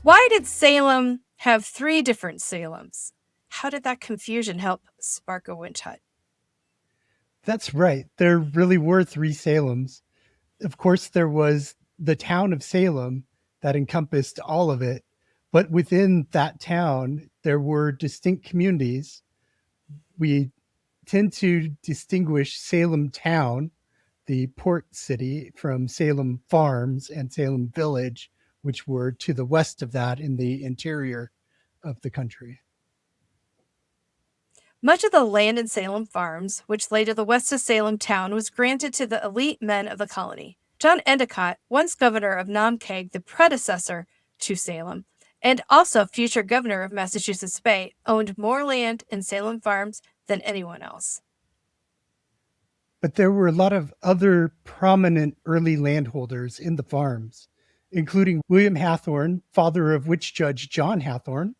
Why did Salem have 3 different Salems? How did that confusion help spark a witch hunt? That's right. There really were 3 Salems. Of course, there was the town of Salem that encompassed all of it. But within that town, there were distinct communities. We tend to distinguish Salem Town, the port city, from Salem Farms and Salem Village, which were to the west of that in the interior of the country. Much of the land in Salem Farms, which lay to the west of Salem Town, was granted to the elite men of the colony. John Endicott, once governor of Namkeg, the predecessor to Salem, and also future governor of Massachusetts Bay, owned more land in Salem Farms than anyone else. But there were a lot of other prominent early landholders in the farms, including William Hathorne, father of witch judge John Hathorne,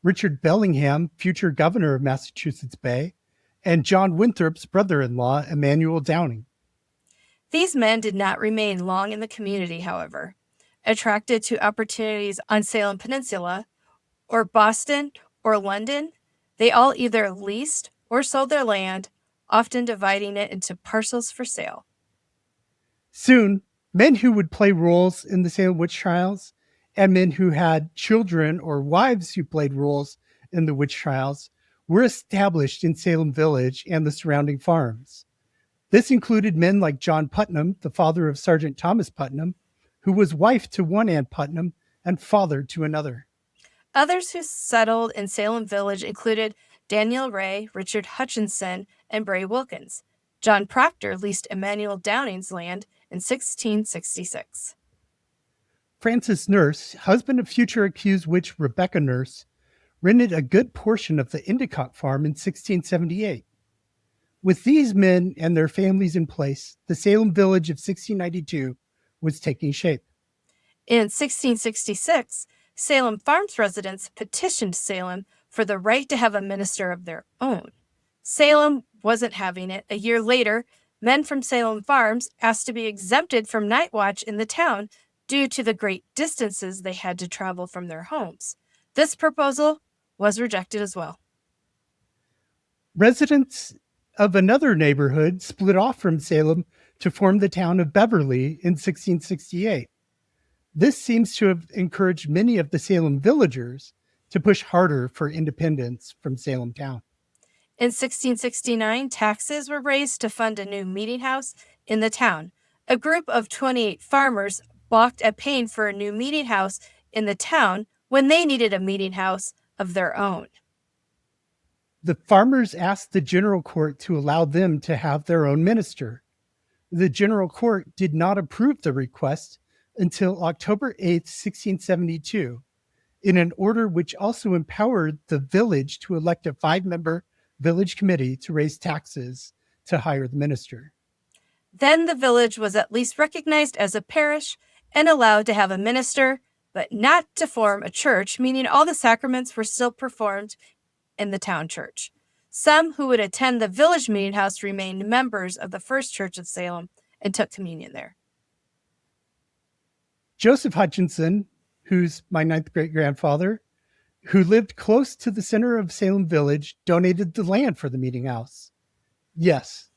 Richard Bellingham, future governor of Massachusetts Bay, and John Winthrop's brother-in-law, Emmanuel Downing. These men did not remain long in the community, however. Attracted to opportunities on Salem Peninsula, or Boston, or London, they all either leased or sold their land, often dividing it into parcels for sale. Soon, men who would play roles in the Salem Witch Trials and men who had children or wives who played roles in the witch trials were established in Salem Village and the surrounding farms. This included men like John Putnam, the father of Sergeant Thomas Putnam, who was wife to one Ann Putnam and father to another. Others who settled in Salem Village included Daniel Ray, Richard Hutchinson, and Bray Wilkins. John Proctor leased Emmanuel Downing's land in 1666. Francis Nurse, husband of future accused witch Rebecca Nurse, rented a good portion of the Endicott farm in 1678. With these men and their families in place, the Salem Village of 1692 was taking shape. In 1666, Salem Farms residents petitioned Salem for the right to have a minister of their own. Salem wasn't having it. A year later, men from Salem Farms asked to be exempted from night watch in the town due to the great distances they had to travel from their homes. This proposal was rejected as well. Residents of another neighborhood split off from Salem to form the town of Beverly in 1668. This seems to have encouraged many of the Salem villagers to push harder for independence from Salem Town. In 1669, taxes were raised to fund a new meeting house in the town. A group of 28 farmers balked at paying for a new meeting house in the town when they needed a meeting house of their own. The farmers asked the general court to allow them to have their own minister. The general court did not approve the request until October 8, 1672, in an order which also empowered the village to elect a 5-member village committee to raise taxes to hire the minister. Then the village was at least recognized as a parish and allowed to have a minister, but not to form a church, meaning all the sacraments were still performed in the town church. Some who would attend the village meeting house remained members of the First Church of Salem and took communion there. Joseph Hutchinson, who's my 9th great-grandfather, who lived close to the center of Salem Village, donated the land for the meeting house. Yes,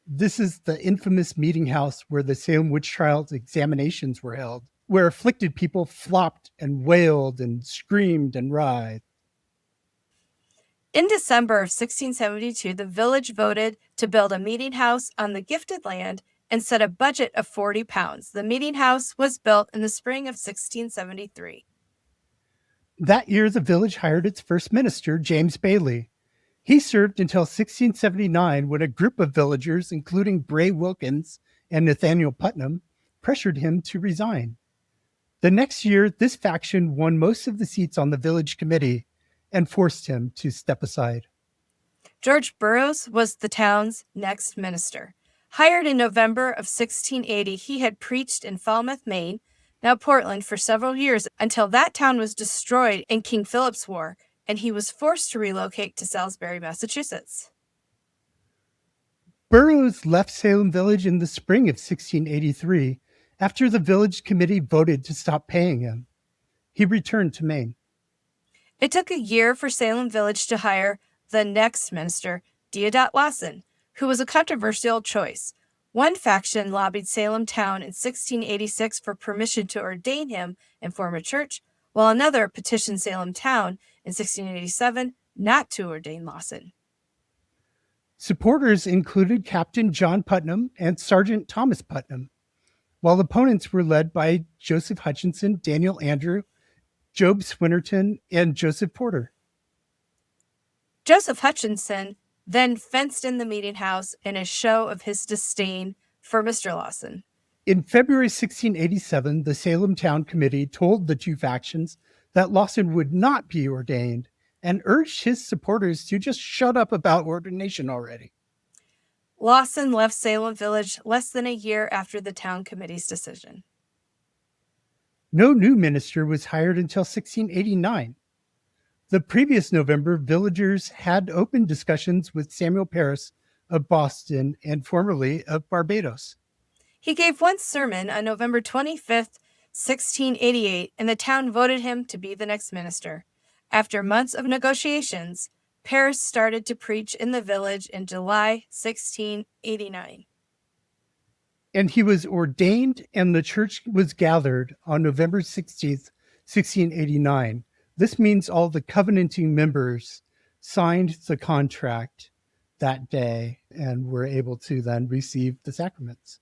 this is the infamous meeting house where the Salem Witch Trials examinations were held, where afflicted people flopped and wailed and screamed and writhed. In December of 1672, the village voted to build a meeting house on the gifted land and set a budget of £40. The meeting house was built in the spring of 1673. That year, the village hired its first minister, James Bailey. He served until 1679 when a group of villagers, including Bray Wilkins and Nathaniel Putnam, pressured him to resign. The next year, this faction won most of the seats on the village committee and forced him to step aside. George Burroughs was the town's next minister. Hired in November of 1680, he had preached in Falmouth, Maine, now Portland, for several years until that town was destroyed in King Philip's War, and he was forced to relocate to Salisbury, Massachusetts. Burroughs left Salem Village in the spring of 1683 after the village committee voted to stop paying him. He returned to Maine. It took a year for Salem Village to hire the next minister, Deodat Lawson, who was a controversial choice. One faction lobbied Salem Town in 1686 for permission to ordain him and form a church, while another petitioned Salem Town in 1687 not to ordain Lawson. Supporters included Captain John Putnam and Sergeant Thomas Putnam, while opponents were led by Joseph Hutchinson, Daniel Andrew, Job Swinnerton, and Joseph Porter. Joseph Hutchinson then fenced in the meeting house in a show of his disdain for Mr. Lawson. In February 1687, the Salem Town Committee told the two factions that Lawson would not be ordained and urged his supporters to just shut up about ordination already. Lawson left Salem Village less than a year after the town committee's decision. No new minister was hired until 1689. The previous November, villagers had open discussions with Samuel Parris of Boston and formerly of Barbados. He gave one sermon on November 25th, 1688, and the town voted him to be the next minister. After months of negotiations, Parris started to preach in the village in July 1689. And he was ordained, and the church was gathered on November 16th, 1689. This means all the covenanting members signed the contract that day and were able to then receive the sacraments.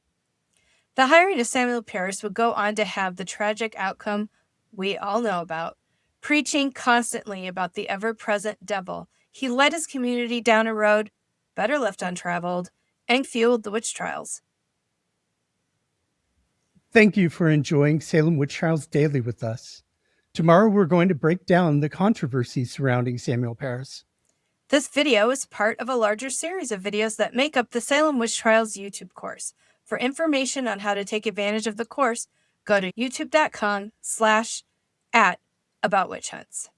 The hiring of Samuel Parris would go on to have the tragic outcome we all know about. Preaching constantly about the ever-present devil, he led his community down a road better left untraveled and fueled the witch trials. Thank you for enjoying Salem Witch Trials Daily with us. Tomorrow we're going to break down the controversy surrounding Samuel Parris. This video is part of a larger series of videos that make up the Salem Witch Trials YouTube course. For information on how to take advantage of the course, go to youtube.com/@aboutwitchhunts.